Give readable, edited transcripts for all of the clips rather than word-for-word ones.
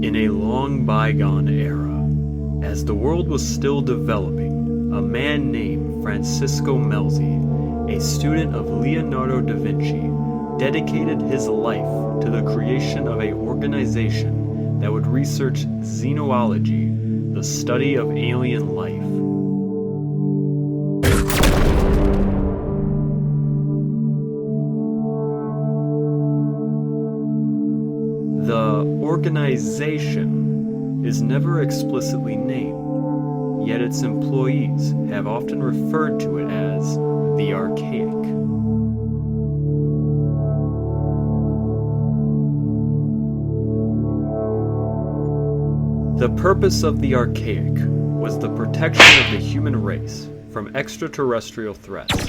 In a long bygone era, as the world was still developing, a man named Francisco Melzi, a student of Leonardo da Vinci, dedicated his life to the creation of an organization that would research xenology, the study of alien life. The organization is never explicitly named, yet its employees have often referred to it as the Archaic. The purpose of the Archaic was the protection of the human race from extraterrestrial threats.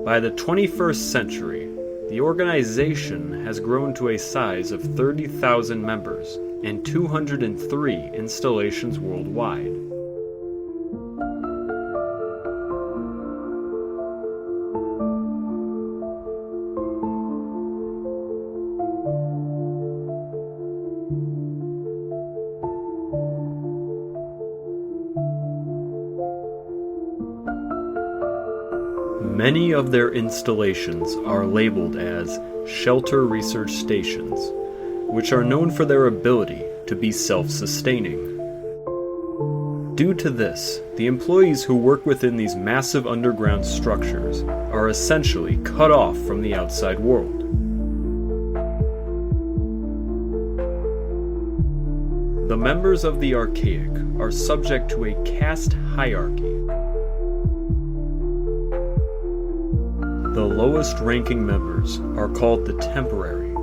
By the 21st century, the organization has grown to a size of 30,000 members and 203 installations worldwide. Many of their installations are labeled as shelter research stations, which are known for their ability to be self-sustaining. Due to this, the employees who work within these massive underground structures are essentially cut off from the outside world. The members of the Archaic are subject to a caste hierarchy. The lowest-ranking members are called the Temporary,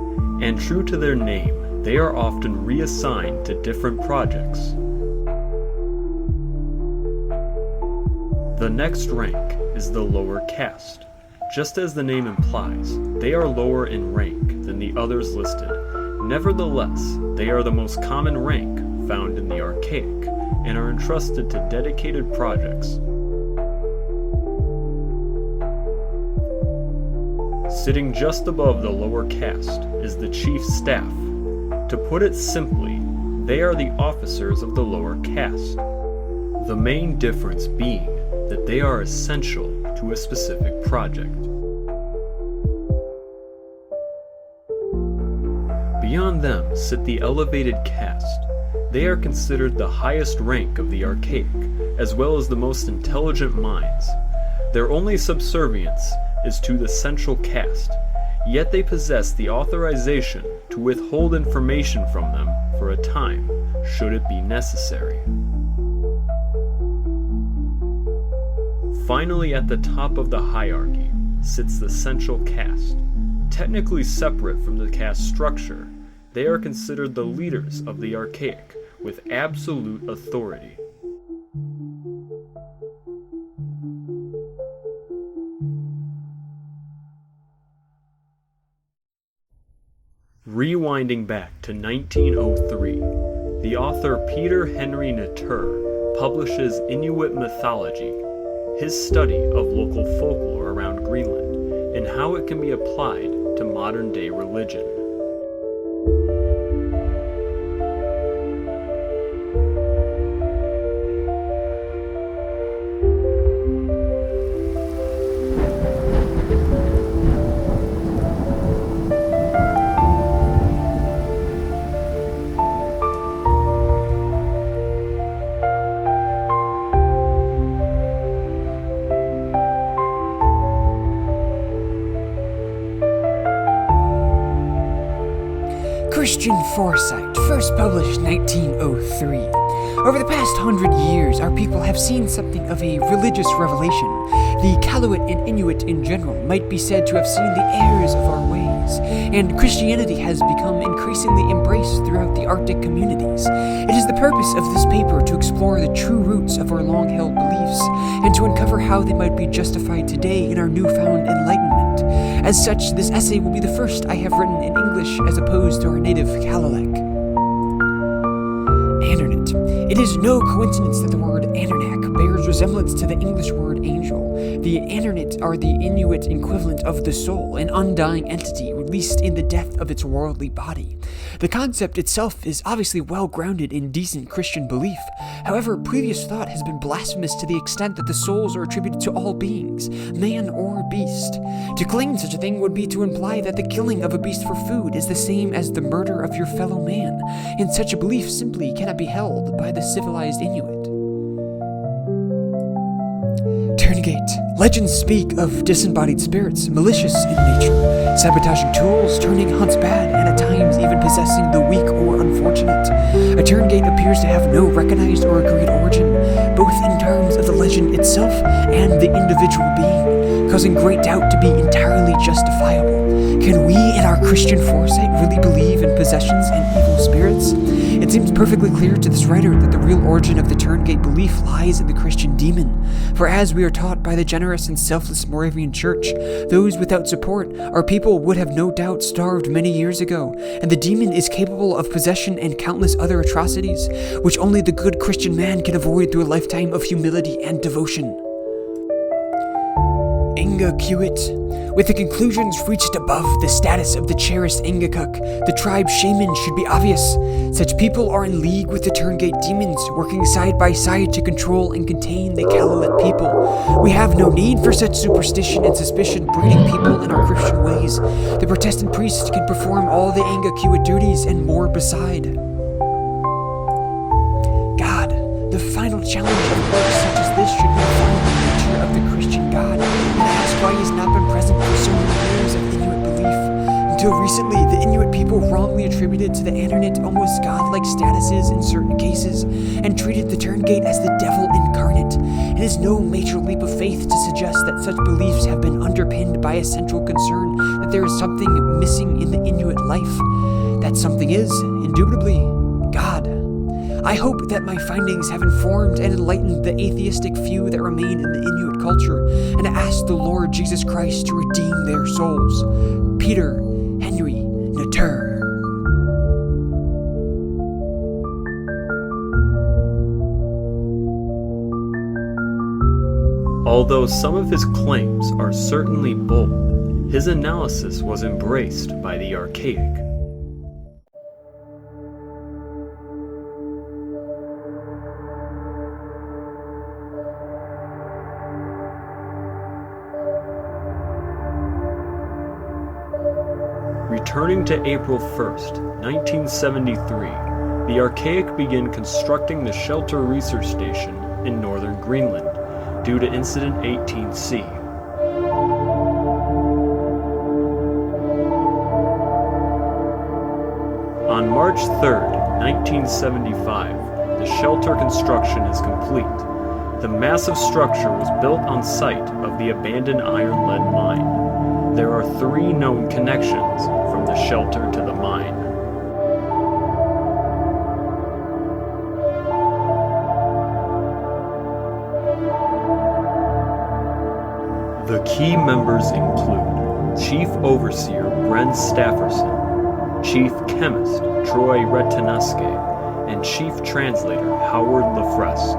and true to their name, they are often reassigned to different projects. The next rank is the Lower Caste. Just as the name implies, they are lower in rank than the others listed. Nevertheless, they are the most common rank found in the Archaic, and are entrusted to dedicated projects. Sitting just above the lower caste is the chief staff. To put it simply, they are the officers of the lower caste. The main difference being that they are essential to a specific project. Beyond them sit the elevated caste. They are considered the highest rank of the Archaic, as well as the most intelligent minds. Their only subservience is to the central caste, yet they possess the authorization to withhold information from them for a time, should it be necessary. Finally, at the top of the hierarchy sits the central caste. Technically separate from the caste structure, they are considered the leaders of the Archaic, with absolute authority. Rewinding back to 1903, the author Peter Henry Natur publishes Inuit mythology, his study of local folklore around Greenland, and how it can be applied to modern-day religion. Christian Foresight, first published 1903. Over the past 100 years, our people have seen something of a religious revelation. The Iqaluit and Inuit in general might be said to have seen the errors of our ways, and Christianity has become increasingly embraced throughout the Arctic communities. It is the purpose of this paper to explore the true roots of our long-held beliefs, and to uncover how they might be justified today in our newfound enlightenment. As such, this essay will be the first I have written in English as opposed to our native Kalaalleq. Internet. It is no coincidence that the word Anunnaki bears resemblance to the English word angel. The Anunnaki are the Inuit equivalent of the soul, an undying entity released in the death of its worldly body. The concept itself is obviously well grounded in decent Christian belief. However, previous thought has been blasphemous to the extent that the souls are attributed to all beings, man or beast. To claim such a thing would be to imply that the killing of a beast for food is the same as the murder of your fellow man, and such a belief simply cannot be held by the civilized Inuit. Turngate. Legends speak of disembodied spirits, malicious in nature, sabotaging tools, turning hunts bad, and at times even possessing the weak or unfortunate. A Turngate appears to have no recognized or agreed origin, both in terms of the legend itself and the individual being, causing great doubt to be entirely justifiable. Can we, in our Christian foresight, really believe in possessions and evil spirits? It seems perfectly clear to this writer that the real origin of the Turngate belief lies in the Christian demon. For as we are taught by the generous and selfless Moravian Church, those without support, our people would have no doubt starved many years ago, and the demon is capable of possession and countless other atrocities, which only the good Christian man can avoid through a lifetime of humility and devotion. Ingakuit. With the conclusions reached above the status of the cherished Ingakuk, the tribe shaman should be obvious. Such people are in league with the Turngate demons, working side by side to control and contain the Kalalite people. We have no need for such superstition and suspicion breeding people in our Christian ways. The Protestant priest can perform all the Ingakuit duties and more beside. God, the final challenge of works such as this should be to find the nature of the Christian God, and ask why he has not been present for so many years of Inuit belief. Until recently, the Inuit people wrongly attributed to the Anunnaki almost godlike statuses in certain cases, and treated the Turngate as the devil incarnate. It is no major leap of faith to suggest that such beliefs have been underpinned by a central concern that there is something missing in the Inuit life. That something is, indubitably, God. I hope that my findings have informed and enlightened the atheistic few that remain in the Inuit culture, and I ask the Lord Jesus Christ to redeem their souls. Peter Henry Natur. Although some of his claims are certainly bold, his analysis was embraced by the archaic. Returning to April 1st, 1973, the Archaic began constructing the Shelter Research Station in northern Greenland due to Incident 18C. On March 3rd, 1975, the shelter construction is complete. The massive structure was built on site of the abandoned iron-lead mine. There are 3 known connections from the shelter to the mine. The key members include Chief Overseer Bren Stafferson, Chief Chemist Troy Retanuske, and Chief Translator Howard Lefresque.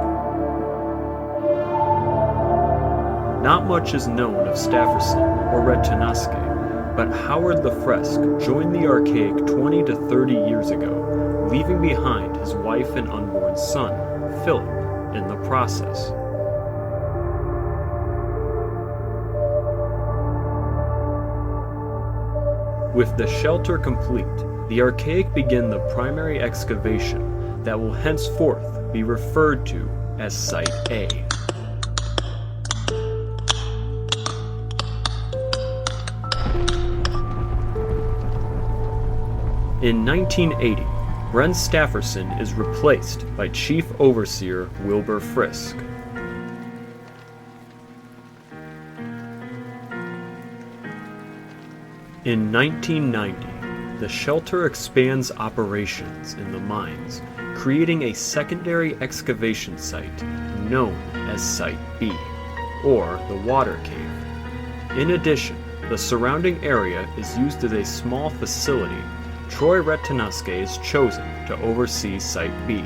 Not much is known of Stafferson or Retanuske, but Howard Lefresque joined the Archaic 20 to 30 years ago, leaving behind his wife and unborn son, Philip, in the process. With the shelter complete, the Archaic began the primary excavation that will henceforth be referred to as Site A. In 1980, Bren Stafferson is replaced by Chief Overseer Wilbur Frisk. In 1990, the shelter expands operations in the mines, creating a secondary excavation site known as Site B, or the Water Cave. In addition, the surrounding area is used as a small facility. Troy Retanuske is chosen to oversee Site B.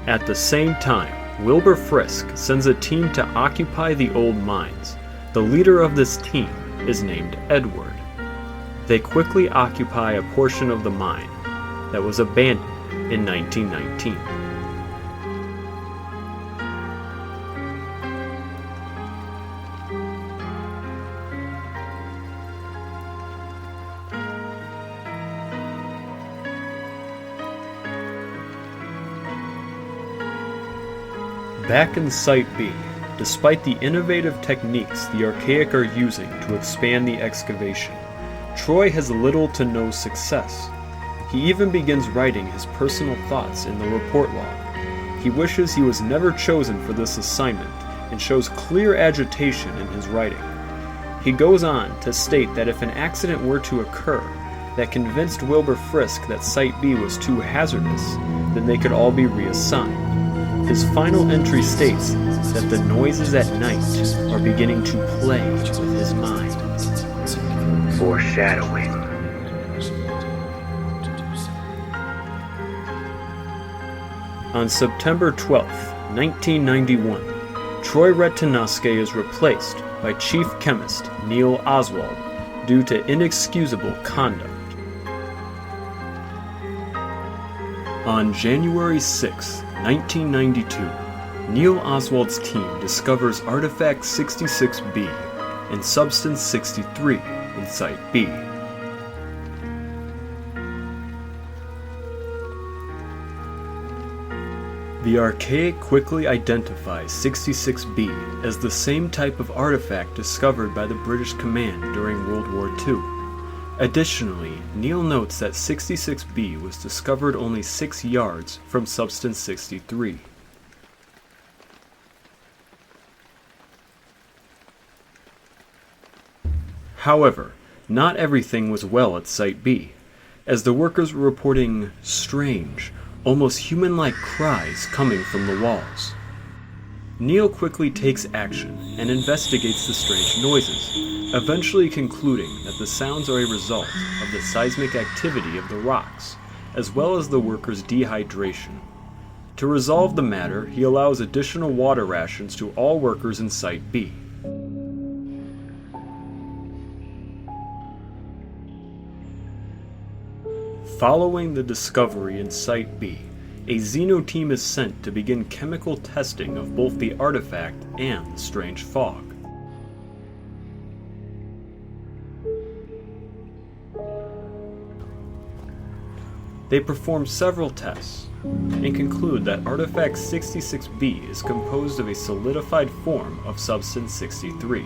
At the same time, Wilbur Frisk sends a team to occupy the old mines. The leader of this team is named Edward. They quickly occupy a portion of the mine that was abandoned in 1919. Back in Site B, despite the innovative techniques the Archaic are using to expand the excavation, Troy has little to no success. He even begins writing his personal thoughts in the report log. He wishes he was never chosen for this assignment and shows clear agitation in his writing. He goes on to state that if an accident were to occur that convinced Wilbur Frisk that Site B was too hazardous, then they could all be reassigned. His final entry states that the noises at night are beginning to play with his mind. Foreshadowing. On September 12, 1991, Troy Retinoske is replaced by Chief Chemist Neil Oswald due to inexcusable conduct. On January 6, 1992, Neil Oswald's team discovers Artifact 66B and Substance 63 in Site B. The Archaic quickly identifies 66B as the same type of artifact discovered by the British Command during World War II. Additionally, Neil notes that 66B was discovered only 6 yards from Substance 63. However, not everything was well at Site B, as the workers were reporting strange, almost human-like cries coming from the walls. Neil quickly takes action and investigates the strange noises, eventually concluding that the sounds are a result of the seismic activity of the rocks, as well as the workers' dehydration. To resolve the matter, he allows additional water rations to all workers in Site B. Following the discovery in Site B, a Xeno team is sent to begin chemical testing of both the artifact and the strange fog. They perform several tests and conclude that Artifact 66B is composed of a solidified form of Substance 63.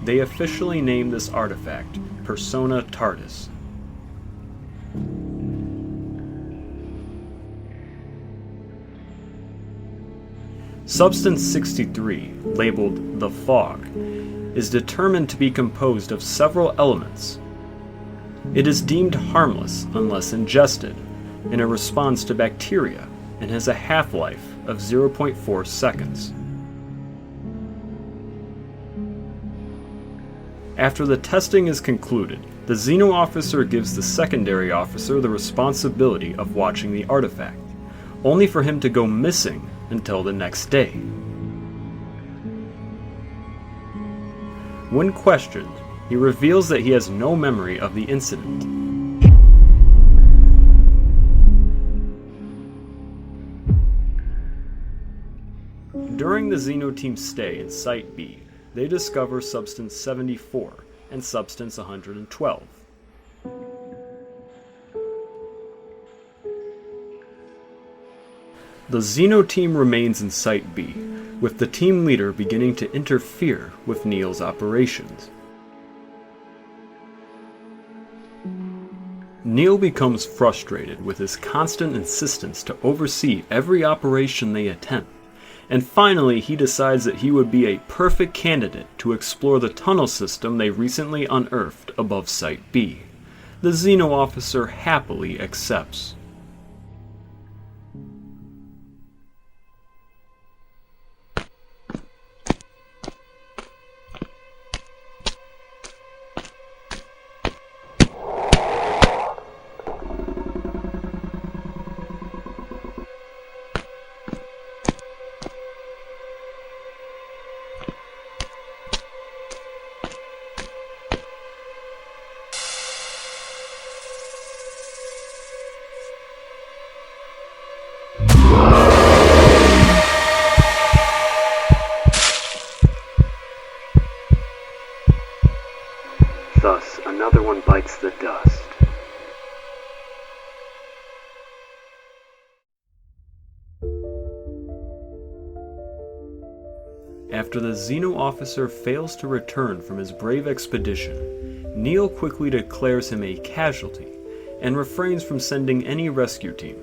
They officially name this artifact Persona Tardis. Substance 63, labeled the Fog, is determined to be composed of several elements. It is deemed harmless unless ingested, and it responds to bacteria and has a half-life of 0.4 seconds. After the testing is concluded, the Xeno officer gives the secondary officer the responsibility of watching the artifact, only for him to go missing until the next day. When questioned, he reveals that he has no memory of the incident. During the Xeno team's stay in Site B, they discover Substance 74 and Substance 112. The Xeno team remains in Site B, with the team leader beginning to interfere with Neil's operations. Neil becomes frustrated with his constant insistence to oversee every operation they attempt, and finally he decides that he would be a perfect candidate to explore the tunnel system they recently unearthed above Site B. The Xeno officer happily accepts. Thus, another one bites the dust. After the Xeno officer fails to return from his brave expedition, Neil quickly declares him a casualty and refrains from sending any rescue team.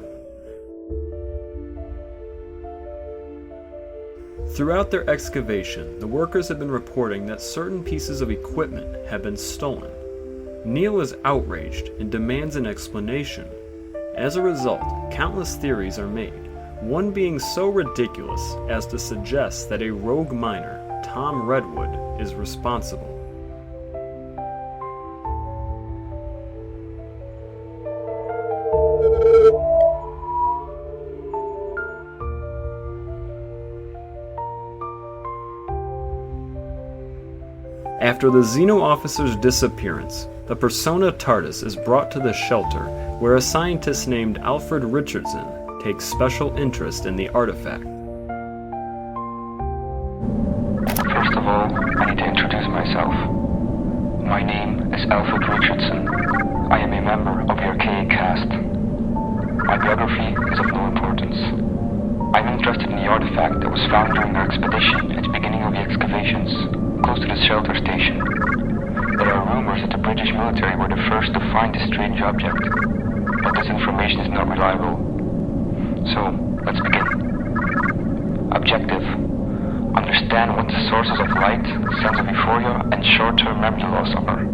Throughout their excavation, the workers have been reporting that certain pieces of equipment have been stolen. Neil is outraged and demands an explanation. As a result, countless theories are made, one being so ridiculous as to suggest that a rogue miner, Tom Redwood, is responsible. After the Xeno officer's disappearance, the Persona TARDIS is brought to the shelter where a scientist named Alfred Richardson takes special interest in the artifact. First of all, I need to introduce myself. My name is Alfred Richardson. I am a member of the archaic caste. My biography is of no importance. I'm interested in the artifact that was found during our expedition at the beginning of the excavations, close to the shelter station. There are rumors that the British military were the first to find this strange object, but this information is not reliable. So, let's begin. Objective: understand what the sources of light, sense of euphoria, and short-term memory loss are.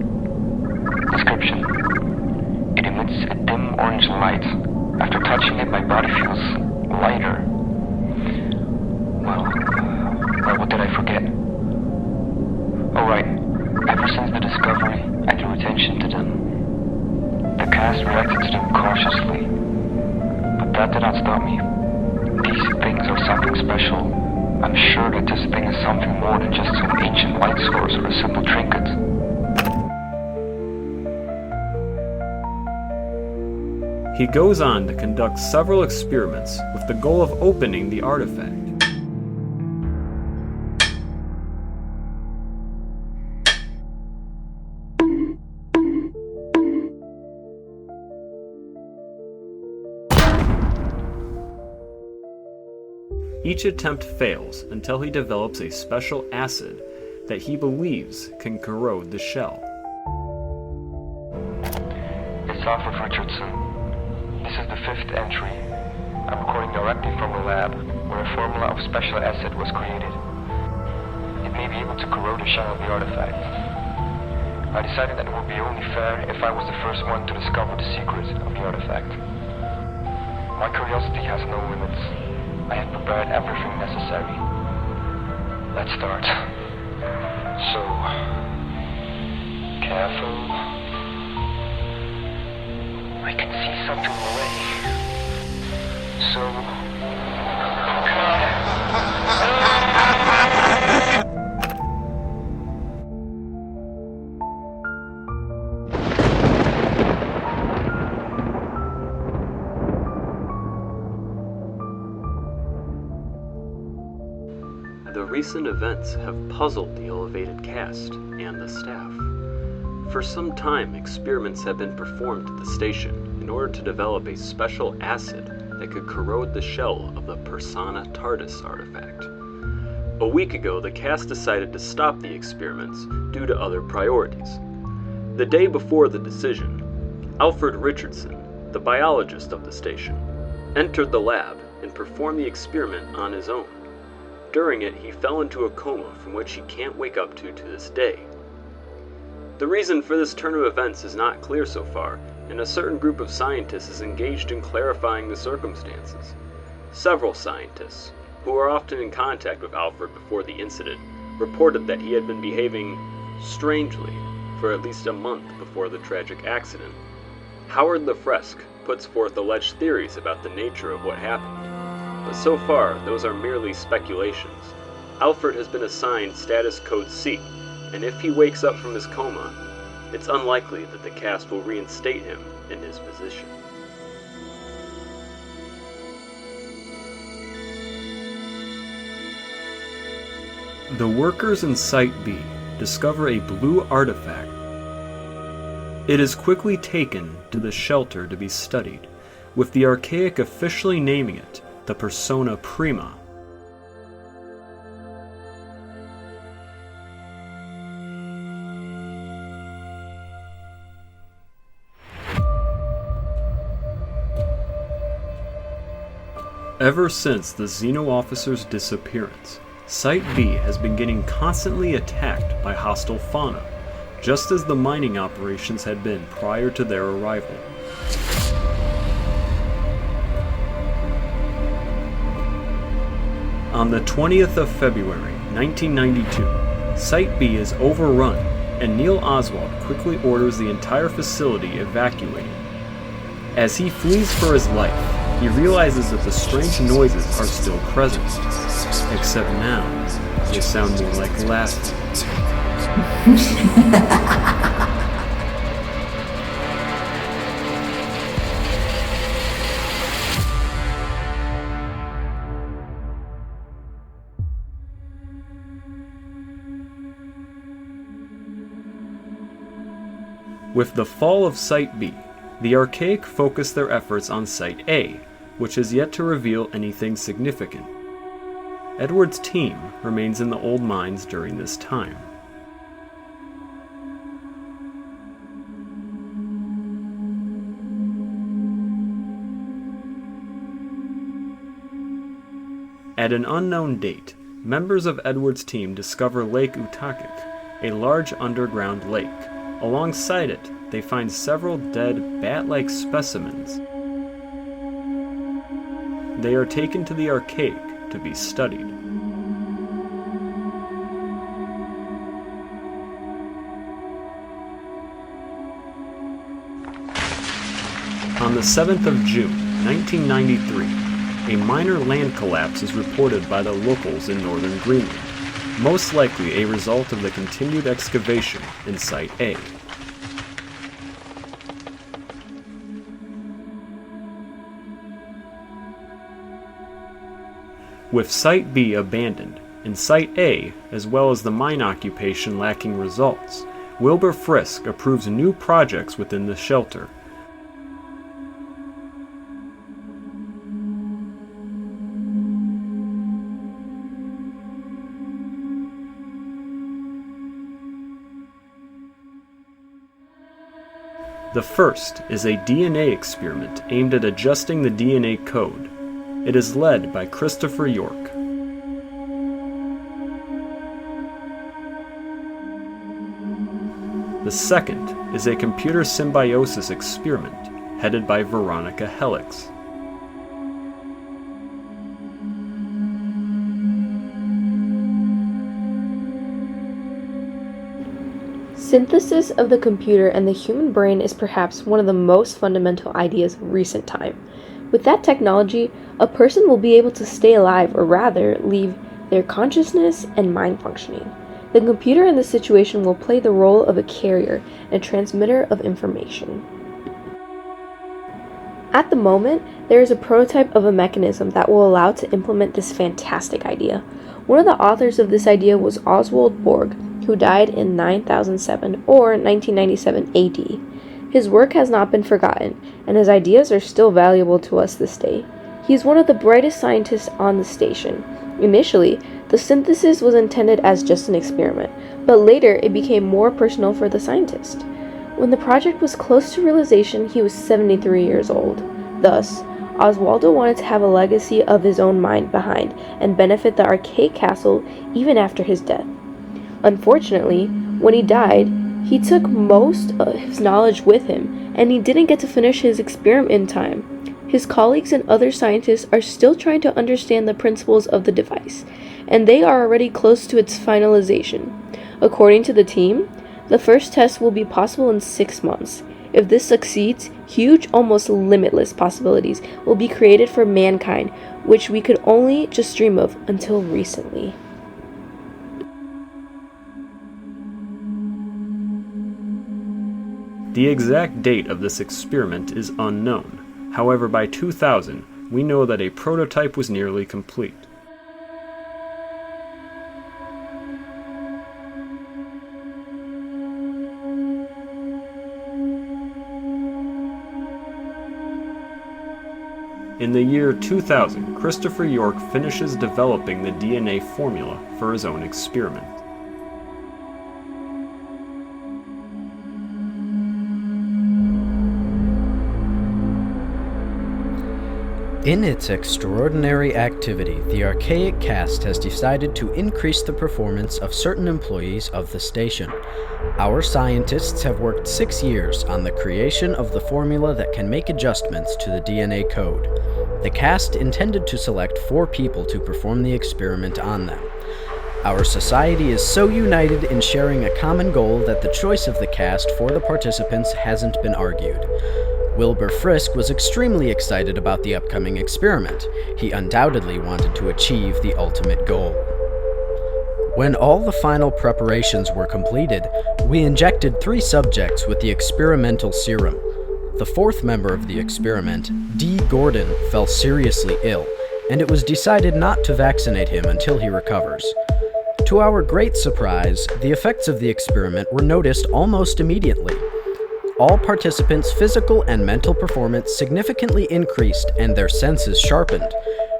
Description: it emits a dim orange light. After touching it, my body feels lighter. Well, what did I forget? Alright, ever since the discovery, I drew attention to them. The cast reacted to them cautiously, but that did not stop me. These things are something special. I'm sure that this thing is something more than just some ancient light source or a simple trinket. He goes on to conduct several experiments with the goal of opening the artifact. Each attempt fails until he develops a special acid that he believes can corrode the shell. It's Alfred Richardson. This is the 5th entry. I'm recording directly from the lab, where a formula of special acid was created. It may be able to corrode the shell of the artifact. I decided that it would be only fair if I was the first one to discover the secret of the artifact. My curiosity has no limits. I have prepared everything necessary. Let's start. So, careful. I can see something already. So, The recent events have puzzled the elevated cast and the staff. For some time, experiments have been performed at the station in order to develop a special acid that could corrode the shell of the Persona TARDIS artifact. A week ago, the cast decided to stop the experiments due to other priorities. The day before the decision, Alfred Richardson, the biologist of the station, entered the lab and performed the experiment on his own. During it, he fell into a coma from which he can't wake up to this day. The reason for this turn of events is not clear so far, and a certain group of scientists is engaged in clarifying the circumstances. Several scientists, who were often in contact with Alfred before the incident, reported that he had been behaving strangely for at least a month before the tragic accident. Howard Lefresque puts forth alleged theories about the nature of what happened. But so far, those are merely speculations. Alfred has been assigned status code C, and if he wakes up from his coma, it's unlikely that the cast will reinstate him in his position. The workers in Site B discover a blue artifact It is quickly taken to the shelter to be studied, with the archaic officially naming it the persona prima. Ever since the Xeno officer's disappearance, Site B has been getting constantly attacked by hostile fauna, just as the mining operations had been prior to their arrival. On the 20th of February, 1992, Site B is overrun, and Neil Oswald quickly orders the entire facility evacuated. As he flees for his life, he realizes that the strange noises are still present, except now they sound more like laughter. With the fall of Site B, the Archaic focus their efforts on Site A, which has yet to reveal anything significant. Edward's team remains in the old mines during this time. At an unknown date, members of Edward's team discover Lake Utakik, a large underground lake. Alongside it, they find several dead, bat-like specimens. They are taken to the Archaic to be studied. On the 7th of June, 1993, a minor land collapse is reported by the locals in northern Greenland, most likely a result of the continued excavation in Site A. With Site B abandoned, and Site A, as well as the mine occupation lacking results, Wilbur Frisk approves new projects within the shelter. The first is a DNA experiment aimed at adjusting the DNA code. It is led by Christopher York. The second is a computer symbiosis experiment headed by Veronica Helix. Synthesis of the computer and the human brain is perhaps one of the most fundamental ideas of recent time. With that technology, a person will be able to stay alive, or rather, leave their consciousness and mind functioning. The computer in this situation will play the role of a carrier and transmitter of information. At the moment, there is a prototype of a mechanism that will allow to implement this fantastic idea. One of the authors of this idea was Oswald Borg, who died in 9007 or 1997 AD. His work has not been forgotten, and his ideas are still valuable to us this day. He is one of the brightest scientists on the station. Initially, the synthesis was intended as just an experiment, but later it became more personal for the scientist. When the project was close to realization, he was 73 years old. Thus, Oswaldo wanted to have a legacy of his own mind behind and benefit the archaic castle even after his death. Unfortunately, when he died, he took most of his knowledge with him, and he didn't get to finish his experiment in time. His colleagues and other scientists are still trying to understand the principles of the device, and they are already close to its finalization. According to the team, the first test will be possible in 6 months. If this succeeds, huge, almost limitless possibilities will be created for mankind, which we could only just dream of until recently. The exact date of this experiment is unknown. However, by 2000, we know that a prototype was nearly complete. In the year 2000, Christopher York finishes developing the DNA formula for his own experiment. In its extraordinary activity, the archaic cast has decided to increase the performance of certain employees of the station. Our scientists have worked 6 years on the creation of the formula that can make adjustments to the DNA code. The cast intended to select 4 people to perform the experiment on them. Our society is so united in sharing a common goal that the choice of the cast for the participants hasn't been argued. Wilbur Frisk was extremely excited about the upcoming experiment. He undoubtedly wanted to achieve the ultimate goal. When all the final preparations were completed, we injected 3 subjects with the experimental serum. The 4th member of the experiment, D. Gordon, fell seriously ill, and it was decided not to vaccinate him until he recovers. To our great surprise, the effects of the experiment were noticed almost immediately. All participants' physical and mental performance significantly increased and their senses sharpened.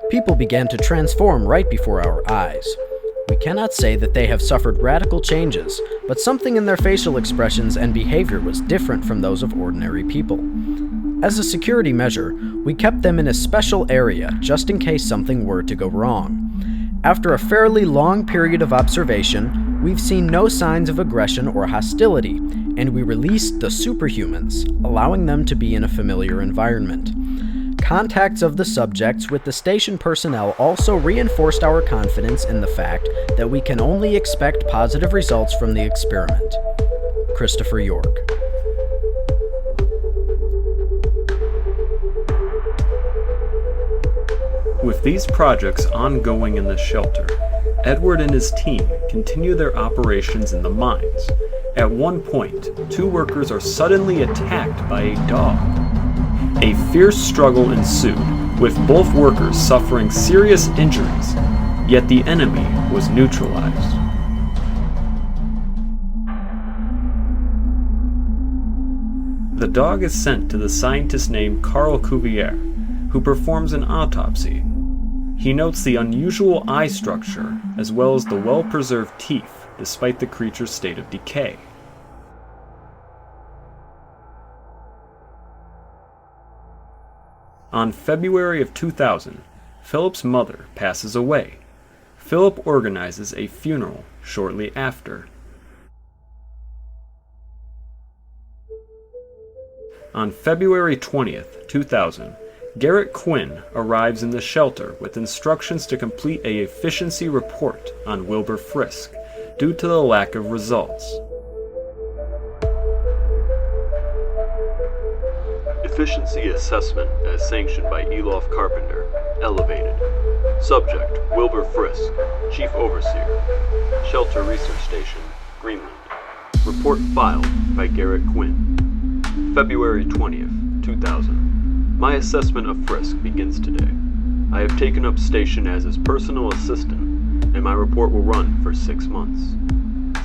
People began to transform right before our eyes. We cannot say that they have suffered radical changes, but something in their facial expressions and behavior was different from those of ordinary people. As a security measure, we kept them in a special area just in case something were to go wrong. After a fairly long period of observation, we've seen no signs of aggression or hostility, and we released the superhumans, allowing them to be in a familiar environment. Contacts of the subjects with the station personnel also reinforced our confidence in the fact that we can only expect positive results from the experiment. Christopher York. With these projects ongoing in the shelter, Edward and his team continue their operations in the mines. At one point, 2 workers are suddenly attacked by a dog. A fierce struggle ensued, with both workers suffering serious injuries, yet the enemy was neutralized. The dog is sent to the scientist named Carl Cuvier, who performs an autopsy. He notes the unusual eye structure, as well as the well-preserved teeth, despite the creature's state of decay. On February of 2000, Philip's mother passes away. Philip organizes a funeral shortly after. On February 20th, 2000, Garrett Quinn arrives in the shelter with instructions to complete an efficiency report on Wilbur Frisk due to the lack of results. Efficiency assessment as sanctioned by Elof Carpenter. Elevated. Subject, Wilbur Frisk, Chief Overseer. Shelter Research Station, Greenland. Report filed by Garrett Quinn. February 20th, 2000. My assessment of Frisk begins today. I have taken up station as his personal assistant, and my report will run for 6 months.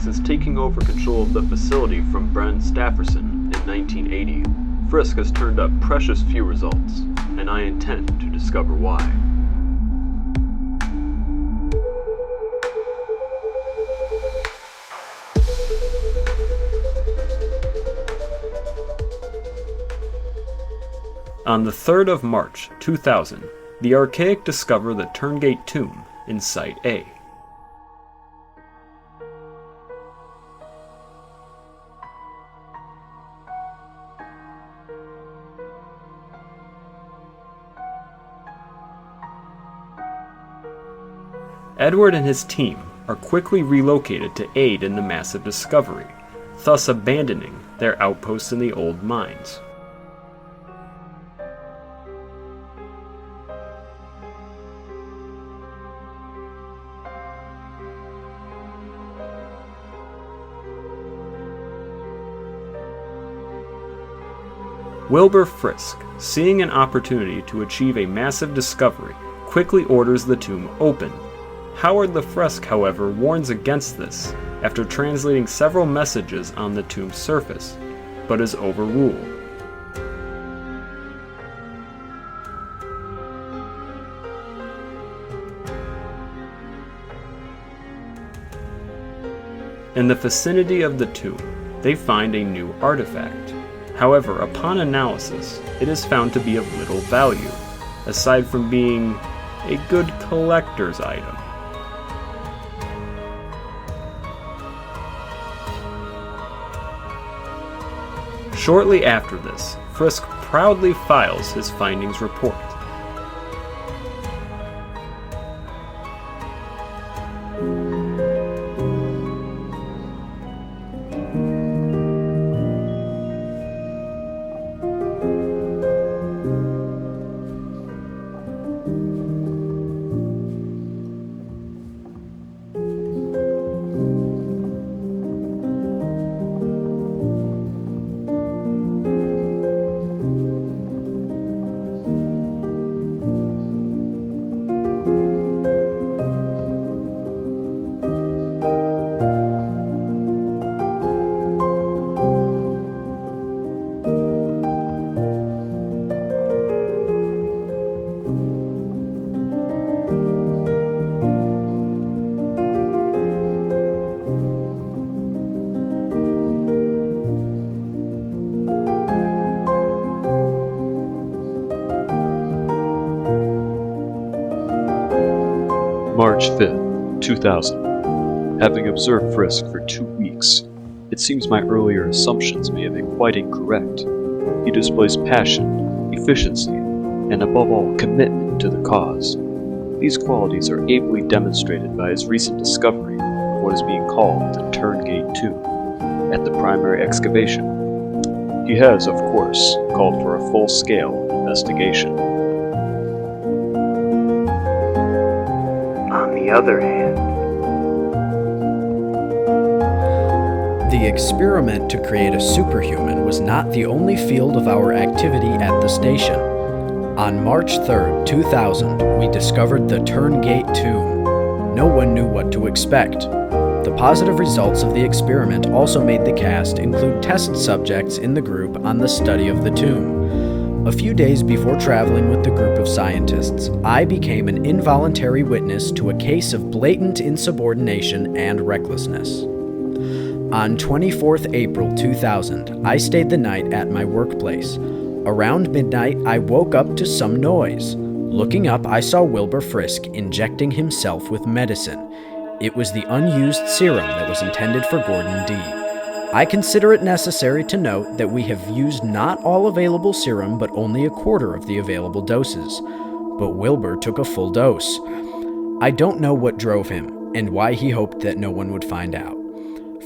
Since taking over control of the facility from Bren Stafferson in 1980, Frisk has turned up precious few results, and I intend to discover why. On the 3rd of March, 2000, the Archaic discover the Turngate tomb in Site A. Edward and his team are quickly relocated to aid in the massive discovery, thus abandoning their outposts in the old mines. Wilbur Frisk, seeing an opportunity to achieve a massive discovery, quickly orders the tomb open. Howard the Frisk, however, warns against this after translating several messages on the tomb's surface, but is overruled. In the vicinity of the tomb, they find a new artifact. However, upon analysis, it is found to be of little value, aside from being a good collector's item. Shortly after this, Frisk proudly files his findings report. March 5th, 2000. Having observed Frisk for 2 weeks, it seems my earlier assumptions may have been quite incorrect. He displays passion, efficiency, and above all, commitment to the cause. These qualities are ably demonstrated by his recent discovery of what is being called the Turngate Tomb at the primary excavation. He has, of course, called for a full-scale investigation. On the other hand, The experiment to create a superhuman was not the only field of our activity at the station. On March 3rd, 2000, we discovered the Turngate Tomb. No one knew what to expect. The positive results of the experiment also made the cast include test subjects in the group on the study of the tomb. A few days before traveling with the group of scientists, I became an involuntary witness to a case of blatant insubordination and recklessness. On 24th April 2000, I stayed the night at my workplace. Around midnight, I woke up to some noise. Looking up, I saw Wilbur Frisk injecting himself with medicine. It was the unused serum that was intended for Gordon D. I consider it necessary to note that we have used not all available serum, but only a quarter of the available doses. But Wilbur took a full dose. I don't know what drove him, and why he hoped that no one would find out.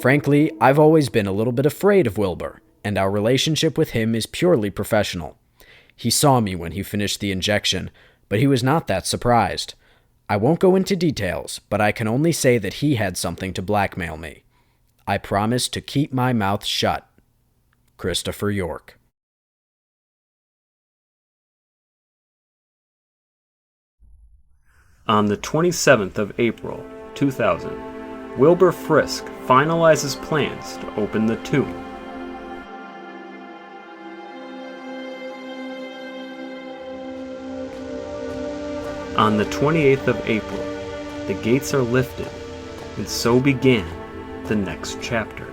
Frankly, I've always been a little bit afraid of Wilbur, and our relationship with him is purely professional. He saw me when he finished the injection, but he was not that surprised. I won't go into details, but I can only say that he had something to blackmail me. I promise to keep my mouth shut. Christopher York. On the 27th of April, 2000, Wilbur Frisk finalizes plans to open the tomb. On the 28th of April, the gates are lifted, and so began the next chapter.